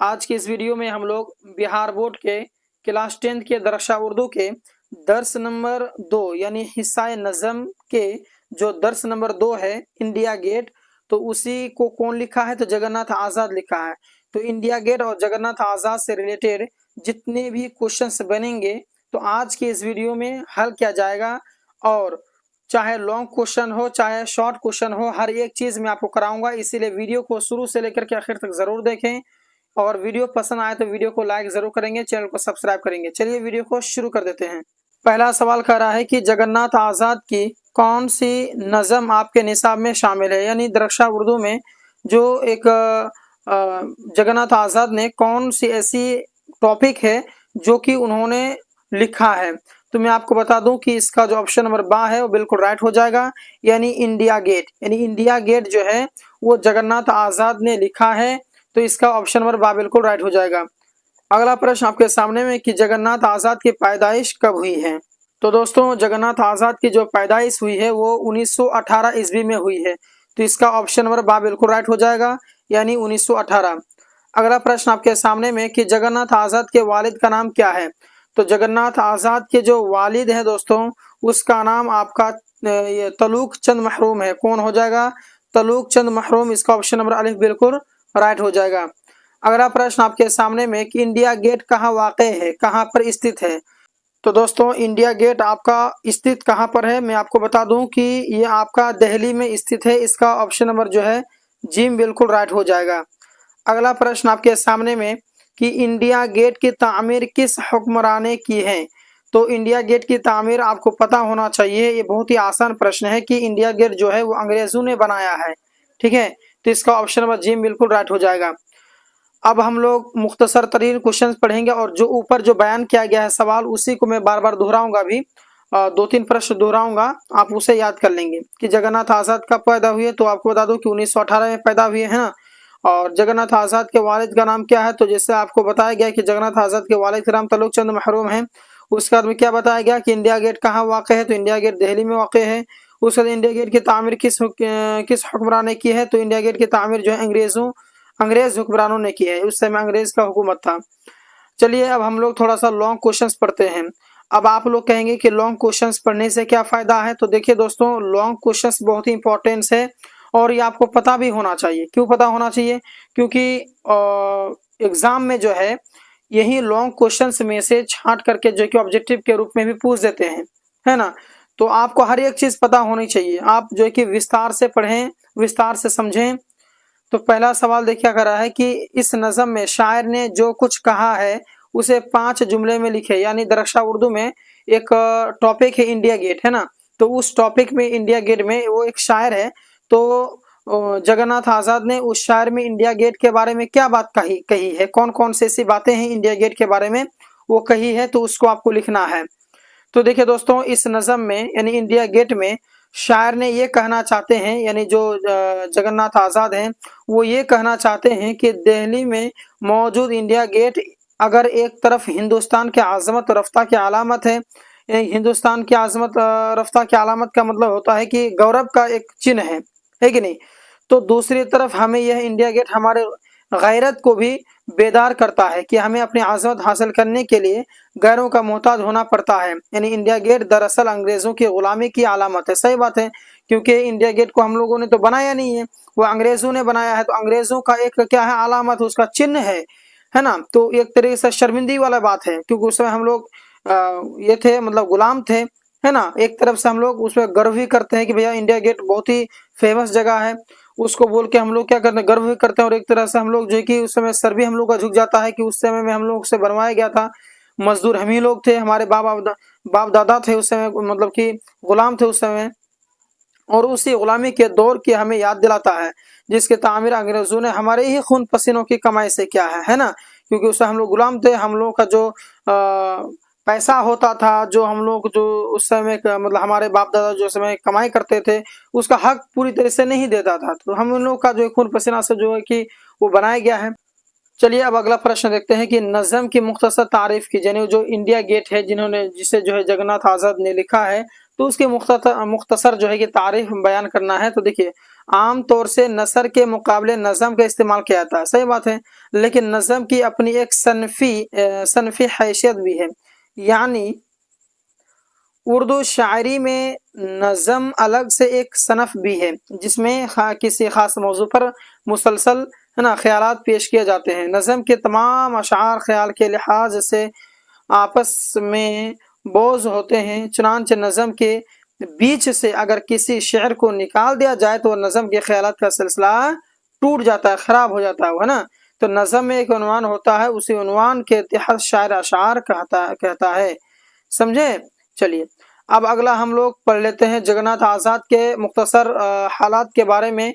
आज की इस वीडियो में हम लोग बिहार बोर्ड के क्लास 10 के दरसा उर्दू के दर्स नंबर 2 यानी हिस्सा नज़म के जो दर्स नंबर 2 है इंडिया गेट, तो उसी को कौन लिखा है? तो जगन्नाथ आज़ाद लिखा है। तो इंडिया गेट और जगन्नाथ आज़ाद से रिलेटेड जितने भी क्वेश्चंस बनेंगे तो आज की इस वीडियो में हल किया जाएगा, और चाहे लॉन्ग क्वेश्चन हो चाहे शॉर्ट क्वेश्चन हो, हर एक चीज मैं आपको कराऊंगा। इसीलिए वीडियो को शुरू से लेकर के आखिर तक जरूर देखें, और वीडियो पसंद आए तो वीडियो को लाइक जरूर करेंगे, चैनल को सब्सक्राइब करेंगे। चलिए वीडियो को शुरू कर देते हैं। पहला सवाल कह रहा है कि जगन्नाथ आज़ाद की कौन सी नज़म आपके निसाब में शामिल है, यानी दरक्षा उर्दू में जो एक जगन्नाथ आज़ाद ने कौन सी ऐसी टॉपिक है जो कि उन्होंने लिखा है। तो मैं आपको बता दूं कि इसका जो ऑप्शन नंबर बा है वो बिल्कुल राइट हो जाएगा, यानी इंडिया गेट। यानी इंडिया गेट जो है वो जगन्नाथ आज़ाद ने लिखा है, तो इसका ऑप्शन नंबर बा बिल्कुल राइट हो जाएगा। अगला प्रश्न आपके सामने में कि जगन्नाथ आज़ाद की पैदाइश कब हुई है। तो दोस्तों जगन्नाथ आज़ाद की जो पैदाइश हुई है वो 1918 ईस्वी में हुई है, तो इसका ऑप्शन नंबर बा बिल्कुल राइट हो जाएगा, यानी 1918। अगला प्रश्न आपके सामने में कि जगन्नाथ आज़ाद के वालिद का नाम क्या है। तो जगन्नाथ आज़ाद के जो वालिद हैं दोस्तों उसका नाम आपका तलूक चंद महरूम है। कौन हो जाएगा? तलूक चंद महरूम। इसका ऑप्शन नंबर अलिफ बिल्कुल राइट हो जाएगा। अगला प्रश्न आपके सामने में कि इंडिया गेट कहाँ वाक़ है, कहाँ पर स्थित है। तो दोस्तों इंडिया गेट आपका स्थित कहाँ पर है, मैं आपको बता दूं कि ये आपका दिल्ली में स्थित है। इसका ऑप्शन नंबर जो है जिम बिल्कुल राइट हो जाएगा। अगला प्रश्न आपके सामने में कि इंडिया गेट की तामीर किस हुक्मरान ने की है। तो इंडिया गेट की तामीर आपको पता होना चाहिए, ये बहुत ही आसान प्रश्न है कि इंडिया गेट जो है वो अंग्रेजों ने बनाया है, ठीक है। तो इसका ऑप्शन नंबर जी बिल्कुल राइट हो जाएगा। अब हम लोग मुख्तसर तरीन क्वेश्चन पढ़ेंगे, और जो ऊपर जो बयान किया गया है सवाल उसी को मैं बार बार दोहराऊंगा। भी 2-3 प्रश्न दोहराऊंगा, आप उसे याद कर लेंगे कि जगन्नाथ आज़ाद कब पैदा हुए। तो आपको बता दूं कि 1918 में पैदा हुए हैं ना। और जगन्नाथ आज़ाद के वालिद का नाम क्या है, तो जैसे आपको बताया गया कि जगन्नाथ आज़ाद के वालिद का नाम तलूक चंद महरूम है। उसके बाद में क्या बताया गया कि इंडिया गेट कहाँ वाक़ है, तो इंडिया गेट दिल्ली में वाक़ है। उसके बाद इंडिया गेट की तामीर किस हुक्मरान ने की है, तो इंडिया गेट की तामीर जो है अंग्रेज हुक्मरानों ने की है। उस समय अंग्रेज का हुकूमत था। चलिए अब हम लोग थोड़ा सा लॉन्ग क्वेश्चंस पढ़ते हैं। अब आप लोग कहेंगे कि लॉन्ग क्वेश्चंस पढ़ने से क्या फायदा है। तो देखिए दोस्तों लॉन्ग क्वेश्चंस बहुत ही इंपॉर्टेंट है, और ये आपको पता भी होना चाहिए। क्यों पता होना चाहिए? क्योंकि एग्जाम में जो है यही लॉन्ग क्वेश्चंस में से छांट करके जो कि ऑब्जेक्टिव के रूप में भी पूछ देते हैं, है ना। तो आपको हर एक चीज पता होनी चाहिए, आप जो है कि विस्तार से पढ़ें, विस्तार से समझें। तो पहला सवाल देखिए कर रहा है कि इस नज़म में शायर ने जो कुछ कहा है उसे 5 जुमले में लिखे। यानी दरक्षा उर्दू में एक टॉपिक है इंडिया गेट, है ना। तो उस टॉपिक में इंडिया गेट में वो एक शायर है, तो जगन्नाथ आज़ाद ने उस शायर में इंडिया गेट के बारे में क्या बात कही है, कौन कौन से ऐसी बातें हैं इंडिया गेट के बारे में वो कही है, तो उसको आपको लिखना है। तो देखिए दोस्तों इस नज़म में यानी इंडिया गेट में शायर ने ये कहना चाहते हैं, यानी जो जगन्नाथ आज़ाद हैं वो ये कहना चाहते हैं कि दिल्ली में मौजूद इंडिया गेट अगर एक तरफ हिंदुस्तान के आज़मत रफ्ता की अलामत है, हिंदुस्तान की आज़मत रफ्ता की अलामत का मतलब होता है कि गौरव का एक चिन्ह है कि नहीं, तो दूसरी तरफ हमें यह इंडिया गेट हमारे गैरत को भी बेदार करता है कि हमें अपनी आज़मत हासिल करने के लिए गैरों का मोहताज होना पड़ता है। यानी इंडिया गेट दरअसल अंग्रेजों की गुलामी की अलामत है। सही बात है, क्योंकि इंडिया गेट को हम लोगों ने तो बनाया नहीं है, वो अंग्रेजों ने बनाया है। तो अंग्रेजों का एक क्या है, अलामत, उसका चिन्ह है ना। तो एक तरीके से शर्मिंदगी वाला बात है, क्योंकि उस समय हम लोग ये थे, मतलब गुलाम थे, है ना। एक तरफ से हम लोग उसमें गर्व भी करते हैं कि भैया इंडिया गेट बहुत ही फेमस जगह है, उसको बोल के हम लोग क्या करते हैं, गर्व भी करते हैं। और एक तरह से हम लोग जो है कि उस समय सर भी हम लोग का झुक जाता है कि उस समय में हम लोग से बनवाया गया था, मजदूर हम ही लोग थे, हमारे बाप दादा थे उस समय, मतलब कि गुलाम थे उस समय। और उसी गुलामी के दौर की हमें याद दिलाता है जिसके तामीर अंग्रेजों ने हमारे ही खून पसीनों की कमाई से किया है ना। क्योंकि उससे हम लोग गुलाम थे, हम लोग का जो पैसा होता था, जो हम लोग जो उस समय मतलब हमारे बाप दादा जो समय कमाई करते थे उसका हक पूरी तरह से नहीं देता था। तो हम लोग का जो खून पसीना से जो है कि वो बनाया गया है। चलिए अब अगला प्रश्न देखते हैं कि नज़म की मुख्तसर तारीफ की, यानी जो इंडिया गेट है जिसे जो है जगन्नाथ आज़ाद ने लिखा है, तो उसकी मुख्तसर जो है कि तारीफ बयान करना है। तो देखिए, आम तौर से नसर के मुकाबले नज़म का इस्तेमाल किया जाता है, सही बात है, लेकिन नज़म की अपनी एक सनफी हैसियत भी है। यानी उर्दू शायरी में नज़म अलग से एक सनफ भी है, जिसमें किसी खास मौजू पर मुसलसल है ना ख्यालात पेश किए जाते हैं। नज़म के तमाम अशार ख्याल के लिहाज से आपस में बोझ होते हैं, चुनांचे नज़म के बीच से अगर किसी शेर को निकाल दिया जाए तो नज़म के ख्यालात का सिलसिला टूट जाता है, खराब हो जाता है ना। तो नज़म में एक उन्वान होता है, उसी उन्वान के तहत शायर अशार कहता है, समझे। चलिए, अब अगला हम लोग पढ़ लेते हैं जगन्नाथ आज़ाद के मुख्तसर हालात के बारे में।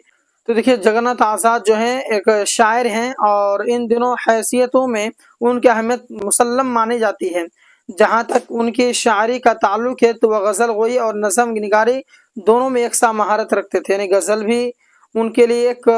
तो देखिए, जगन्नाथ आज़ाद जो हैं एक शायर हैं और इन दिनों हैसियतों में उनकी अहमियत मुसल्लम मानी जाती है। जहाँ तक उनकी शायरी का ताल्लुक है तो वह गज़ल गोई और नज़म निगारी दोनों में एकसा महारत रखते थे। यानी गज़ल भी उनके लिए एक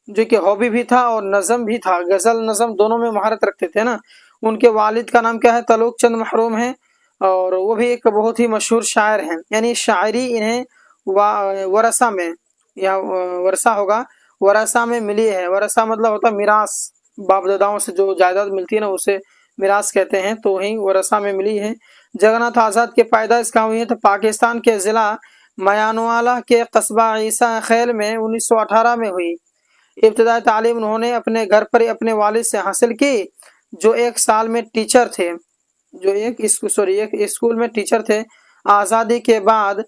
जो कि हॉबी भी था और नज़म भी था, गज़ल नज़म दोनों में महारत रखते थे ना। उनके वालिद का नाम क्या है? तलुक चंद महरूम है और वो भी एक बहुत ही मशहूर शायर हैं। यानी शायरी इन्हें वरसा में या वरसा होगा, वरसा में मिली है। वरसा मतलब होता है मिरास, बाप दादाओं से जो जायदाद मिलती है ना उसे मिरास कहते हैं, तो वही वरसा में मिली है। जगन्नाथ आज़ाद के पैदाइश कहाँ हुई है? तो पाकिस्तान के ज़िला मयानवाला के कस्बा ईसा खैल में 1918 में हुई। इब्तदाई तालीम उन्होंने अपने घर पर अपने वालिद से हासिल की, जो एक साल में टीचर थे, एक स्कूल में टीचर थे। आज़ादी के बाद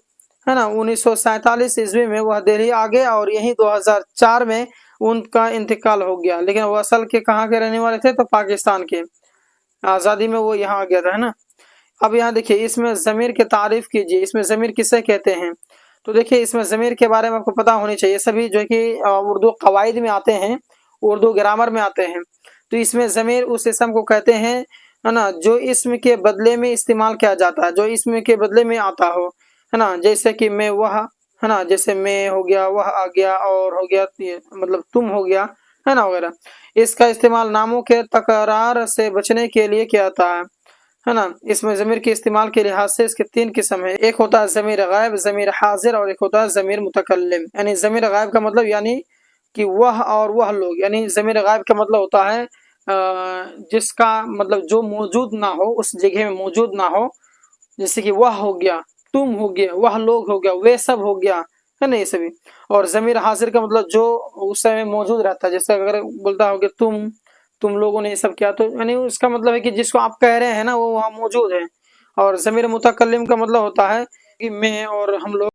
है ना 1947 ईस्वी में वह दिल्ली आ गए और यही 2004 में उनका इंतकाल हो गया। लेकिन वो असल के कहाँ के रहने वाले थे? तो पाकिस्तान के। आज़ादी में वो यहाँ आ गया था, है ना। अब यहाँ देखिए, इसमें ज़मीर की तारीफ कीजिए। इसमें ज़मीर किसे कहते हैं? तो देखिए, इसमें ज़मीर के बारे में आपको पता होनी चाहिए। सभी जो कि उर्दू कवायद में आते हैं, उर्दू ग्रामर में आते हैं। तो इसमें ज़मीर उस इसम को कहते हैं, है ना, जो इसम के बदले में इस्तेमाल किया जाता है, जो इसम के बदले में आता हो, है ना। जैसे कि मैं, वह, है ना, जैसे मैं हो गया, वह आ गया और हो गया मतलब तुम हो गया, है ना, वगैरह। इसका इस्तेमाल नामों के तकरार से बचने के लिए किया जाता है ना। इसमें ज़मीर के इस्तेमाल के लिहाज से इसके 3 किस्म है। एक होता है ज़मीर गायब, ज़मीर हाजिर और एक होता है ज़मीर मुतकल्लिम। यानी ज़मीर गायब का मतलब यानी कि वह और वह लोग। यानी ज़मीर गायब का मतलब होता है जिसका मतलब जो मौजूद ना हो, उस जगह में मौजूद ना हो। जैसे कि वह हो गया, तुम हो गया, वह लोग हो गया, वे सब हो गया, है ना, ये सभी। और ज़मीर हाजिर का मतलब जो उस समय मौजूद रहता है। जैसे अगर बोलता हो कि तुम लोगों ने ये सब किया, तो यानी उसका मतलब है कि जिसको आप कह रहे हैं ना वो वहाँ मौजूद है। और ज़मीर मुतकल्लिम का मतलब होता है कि मैं और हम लोग